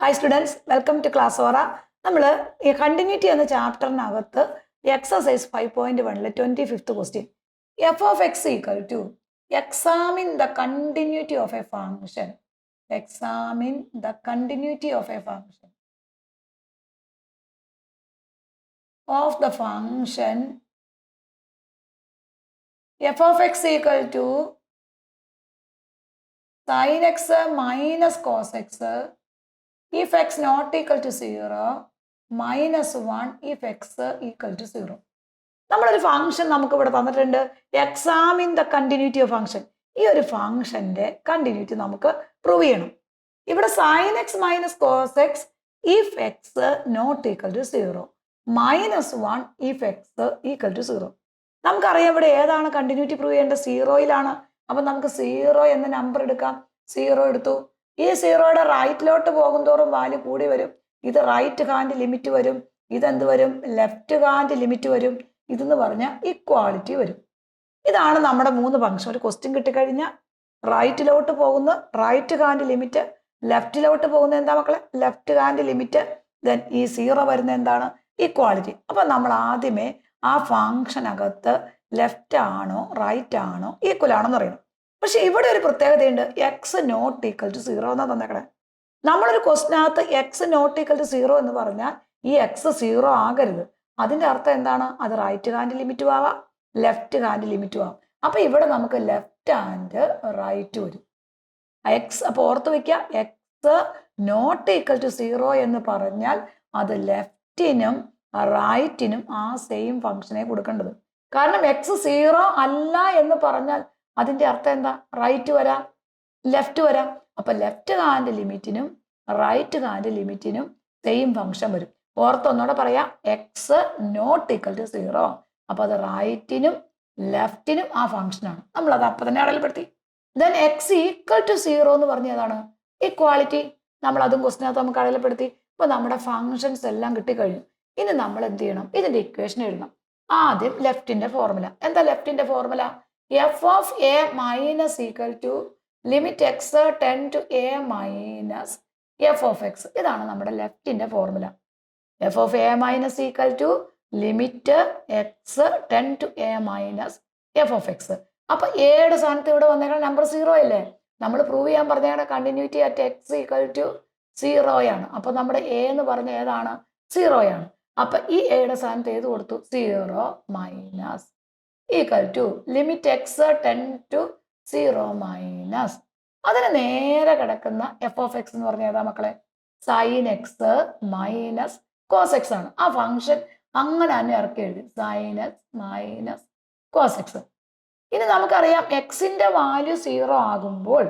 Hi students, welcome to class Aura. നമ്മൾ ഈ continuity എന്ന ചാപ്റ്ററിനകത്ത് exercise 5.1 25th question F of X equal to examine the continuity of a function examine the continuity of a function of the function F of X equal to sin x minus cos x if x not equal to 0 minus 1 if x equal to 0. നമ്മളൊരു function നമുക്ക് ഇവിടെ തന്നിട്ടുണ്ട് examine the continuity of function. ഈ ഒരു ഫംഗ്ഷന്റെ continuity നമുക്ക് prove ചെയ്യണം. ഇവിടെ sin x minus cos x if x not equal to 0 minus 1 if x equal to 0. നമുക്കറിയാം ഇവിടെ ഏതാണ് കണ്ടിന്യൂറ്റി പ്രൂവ് ചെയ്യേണ്ടത്? സീറോയിലാണ്. അപ്പൊ നമുക്ക് 0 എന്ന നമ്പർ എടുക്കാം. 0 എടുത്തു. ഈ 0യുടെ റൈറ്റിലോട്ട് പോകും തോറും വാല്യൂ കൂടി വരും. ഇത് റൈറ്റ് ഹാൻഡ് ലിമിറ്റ് വരും. ഇതെന്ത് വരും? ലെഫ്റ്റ് ഹാൻഡ് ലിമിറ്റ് വരും. ഇതെന്ന് പറഞ്ഞാൽ ഇക്വാളിറ്റി വരും. ഇതാണ് നമ്മുടെ 3 ഫംഗ്ഷൻ. ഒരു ക്വസ്റ്റ്യൻ കിട്ടിക്കഴിഞ്ഞാൽ റൈറ്റിലോട്ട് പോകുന്ന റൈറ്റ് ഹാൻഡ് ലിമിറ്റ്, ലെഫ്റ്റിലോട്ട് പോകുന്ന എന്താ മക്കളെ? Left hand limit. ദെൻ ഈ 0 വരുന്ന എന്താണ്? ഇക്വാളിറ്റി. അപ്പൊ നമ്മൾ ആദ്യമേ ആ ഫംഗ്ഷനകത്ത് ലെഫ്റ്റ് ആണോ റൈറ്റ് ആണോ ഈക്വൽ ആണോ എന്ന് അറിയണം. പക്ഷെ ഇവിടെ ഒരു പ്രത്യേകതയുണ്ട്. എക്സ് നോട്ട് ഈക്വൽ ടു 0 എന്നാ തന്നേക്കണേ. നമ്മളൊരു ക്വസ്റ്റിനകത്ത് എക്സ് നോട്ട് ഈക്വൽ ടു 0 എന്ന് പറഞ്ഞാൽ ഈ എക്സ് 0 ആകരുത്. അതിന്റെ അർത്ഥം എന്താണ്? അത് റൈറ്റ് ഹാൻഡ് ലിമിറ്റും ആവാം, ലെഫ്റ്റ് ഹാൻഡ് ലിമിറ്റും ആവാം. അപ്പൊ ഇവിടെ നമുക്ക് ലെഫ്റ്റ് ആൻഡ് റൈറ്റ് വരും. എക്സ് അപ്പൊ ഓർത്ത് വെക്കുക, എക്സ് നോട്ട് ഈക്വൽ ടു 0 എന്ന് പറഞ്ഞാൽ അത് ലെഫ്റ്റിനും റൈറ്റിനും ആ സെയിം ഫംഗ്ഷനെ കൊടുക്കേണ്ടത്. കാരണം എക്സ് 0 അല്ല എന്ന് പറഞ്ഞാൽ അതിന്റെ അർത്ഥം എന്താ? റൈറ്റ് വരാം, ലെഫ്റ്റ് വരാം. അപ്പൊ ലെഫ്റ്റ് ഹാൻഡ് ലിമിറ്റിനും റൈറ്റ് ഹാൻഡ് ലിമിറ്റിനും സെയിം ഫംഗ്ഷൻ വരും. ഓർത്തൊന്നൂടെ പറയാം, എക്സ് നോട്ട് ഈക്വൽ ടു 0. അപ്പൊ അത് റൈറ്റിനും ലെഫ്റ്റിനും ആ ഫംഗ്ഷനാണ്. നമ്മൾ അത് അപ്പൊ തന്നെ അടയാളപ്പെടുത്തി. ദെൻ എക്സ് ഈക്വൽ ടു 0 എന്ന് പറഞ്ഞ ഏതാണ്? ഇക്വാളിറ്റി. നമ്മൾ അതും ക്വസ്റ്റിനകത്ത് നമുക്ക് അടയാളപ്പെടുത്തി. അപ്പൊ നമ്മുടെ ഫംഗ്ഷൻസ് എല്ലാം കിട്ടിക്കഴിഞ്ഞു. ഇനി നമ്മൾ എന്ത് ചെയ്യണം? ഇതിന്റെ ഇക്വേഷൻ എഴുതണം. ആദ്യം ലെഫ്റ്റിന്റെ ഫോർമുല. എന്താ ലെഫ്റ്റിന്റെ formula? F of A minus equal to limit X tends to A minus F of X. ഇതാണ് നമ്മുടെ ലെഫ്റ്റിന്റെ formula. F of A minus equal to limit X tends to A minus F of X. അപ്പൊ എയുടെ സ്ഥാനത്ത് ഇവിടെ വന്നേക്കുന്ന number 0 അല്ലേ? നമ്മൾ പ്രൂവ് ചെയ്യാൻ പറഞ്ഞ continuity at X equal to 0 ആണ്. അപ്പൊ നമ്മുടെ എ എന്ന് പറഞ്ഞ ഏതാണ്? 0 ആണ്. അപ്പൊ ഈ എയുടെ സ്ഥാനത്ത് ഏത് കൊടുത്തു? 0 minus equal to limit X tends to 0 minus അതിന് നേരെ കിടക്കുന്ന എഫ് ഓഫ് എക്സ് എന്ന് പറഞ്ഞ ഏതാ മക്കളെ? Sine x minus cos x ആണ്. ആ ഫംഗ്ഷൻ അങ്ങനെ തന്നെ ഇറക്കി എഴുതി, sine x minus cos x. ഇനി നമുക്കറിയാം എക്സിന്റെ വാല്യൂ 0 ആകുമ്പോൾ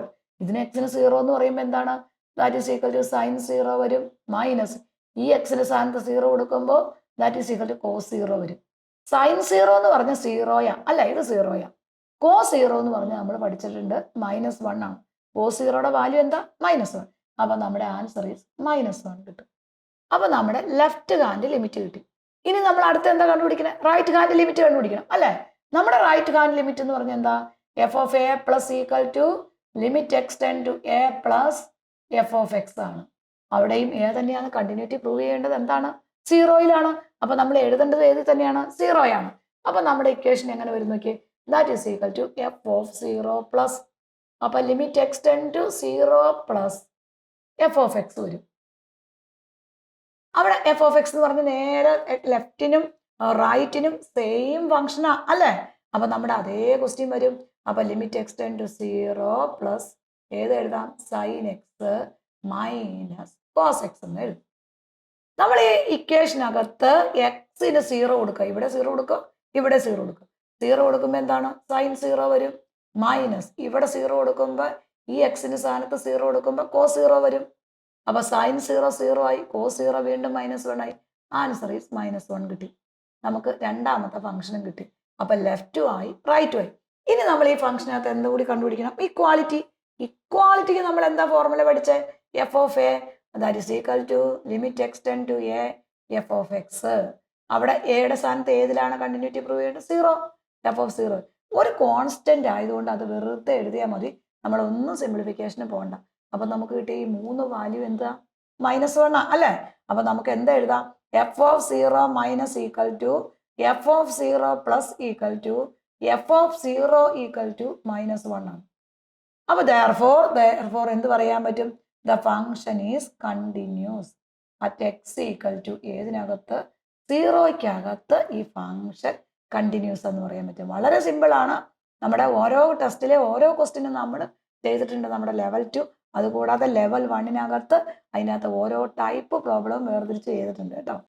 ഇതിന് എക്സിന് 0 എന്ന് പറയുമ്പോൾ എന്താണ്? That is equal to sine 0 വരും മൈനസ് ഈ എക്സിന്റെ സ്ഥാനത്ത് 0 കൊടുക്കുമ്പോൾ that is equal to cos 0 വരും. സൈൻ 0 എന്ന് പറഞ്ഞ 0 അല്ല, ഇത് 0 കോസ് 0 എന്ന് പറഞ്ഞാൽ നമ്മൾ പഠിച്ചിട്ടുണ്ട് -1 ആണ്. കോസ് 0യുടെ വാല്യൂ എന്താ? -1. അപ്പൊ നമ്മുടെ ആൻസർ ഈസ് -1 കിട്ടും. അപ്പൊ നമ്മുടെ ലെഫ്റ്റ് ഹാൻഡ് ലിമിറ്റ് കിട്ടി. ഇനി നമ്മൾ അടുത്ത് എന്താ കണ്ടുപിടിക്കണം? റൈറ്റ് ഹാൻഡ് ലിമിറ്റ് കണ്ടുപിടിക്കണം അല്ലെ? നമ്മുടെ റൈറ്റ് ഹാൻഡ് ലിമിറ്റ് എന്ന് പറഞ്ഞാൽ എന്താ? F of a plus equal to limit X tends to a plus F of x ആണ്. അവിടെയും ഏ തന്നെയാണ് കണ്ടിന്യൂറ്റി പ്രൂവ് ചെയ്യേണ്ടത്? എന്താണ്? 0യിലാണ്. അപ്പൊ നമ്മൾ എഴുതേണ്ടത് ഏത് തന്നെയാണ്? 0 ആണ്. അപ്പൊ നമ്മുടെ ഇക്വേഷൻ എങ്ങനെ വരും നോക്കി? That is equal to F of 0 plus അപ്പൊ limit X tends to 0 plus F of X വരും. അവിടെ എഫ് ഓഫ് എക്സ് എന്ന് പറഞ്ഞ് നേരെ ലെഫ്റ്റിനും റൈറ്റിനും സെയിം ഫംഗ്ഷനാ അല്ലേ? അപ്പൊ നമ്മുടെ അതേ ക്വസ്റ്റ്യൻ വരും. അപ്പൊ limit X tends to 0 plus ഏത് എഴുതാം? Sine x minus cos x എന്ന് എഴുതും. നമ്മൾ ഈ ഇക്വേഷനകത്ത് എക്സിന് 0 കൊടുക്കുക. ഇവിടെ 0 കൊടുക്കുക, ഇവിടെ 0 കൊടുക്കുക. 0 കൊടുക്കുമ്പോൾ എന്താണ്? സൈൻ 0 വരും മൈനസ് ഇവിടെ 0 കൊടുക്കുമ്പോൾ ഈ എക്സിന് സ്ഥാനത്ത് 0 കൊടുക്കുമ്പോൾ കോസ് 0 വരും. അപ്പൊ സൈൻ 0 0 ആയി, കോസ് 0 വീണ്ടും -1 ആയി. ആൻസർ ഈസ് -1 കിട്ടി. നമുക്ക് രണ്ടാമത്തെ ഫംഗ്ഷനും കിട്ടി. അപ്പൊ ലെഫ്റ്റും ആയി റൈറ്റും ആയി. ഇനി നമ്മൾ ഈ ഫംഗ്ഷനകത്ത് എന്തുകൂടി കണ്ടുപിടിക്കണം? ഇക്വാളിറ്റി. ഇക്വാലിറ്റിക്ക് നമ്മൾ എന്താ ഫോർമുല പഠിച്ചേ? F of a that is equal to limit X tends to a f of x. അവിടെ എയുടെ സ്ഥാനത്ത് ഏതിലാണ് കണ്ടിന്യൂറ്റി പ്രൂവ് ചെയ്യേണ്ടത്? 0. എഫ് ഓഫ് 0 ഒരു കോൺസ്റ്റന്റ് ആയതുകൊണ്ട് അത് വെറുതെ എഴുതിയാൽ മതി. നമ്മളൊന്നും സിംപ്ലിഫിക്കേഷന് പോകണ്ട. അപ്പൊ നമുക്ക് കിട്ടിയ ഈ 3 വാല്യൂ എന്താ? -1 അല്ലേ? അപ്പൊ നമുക്ക് എന്താ എഴുതാം? F of 0 minus equal to F of 0 plus equal to F of 0 equal to -1 ആണ്. അപ്പൊ therefore എന്ത് പറയാൻ പറ്റും? The function is continuous at X equal to ഏതിനകത്ത്? 0ക്കകത്ത് ഈ ഫംഗ്ഷൻ കണ്ടിന്യൂസ് എന്ന് പറയാൻ പറ്റും. വളരെ സിമ്പിൾ ആണ്. നമ്മുടെ ഓരോ ടെസ്റ്റിലെ ഓരോ ക്വസ്റ്റിനും നമ്മൾ ചെയ്തിട്ടുണ്ട് നമ്മുടെ ലെവൽ 2. അതുകൂടാതെ ലെവൽ 1നകത്ത് അതിനകത്ത് ഓരോ ടൈപ്പ് പ്രോബ്ലം വേർതിരിച്ച് ചെയ്തിട്ടുണ്ട് കേട്ടോ.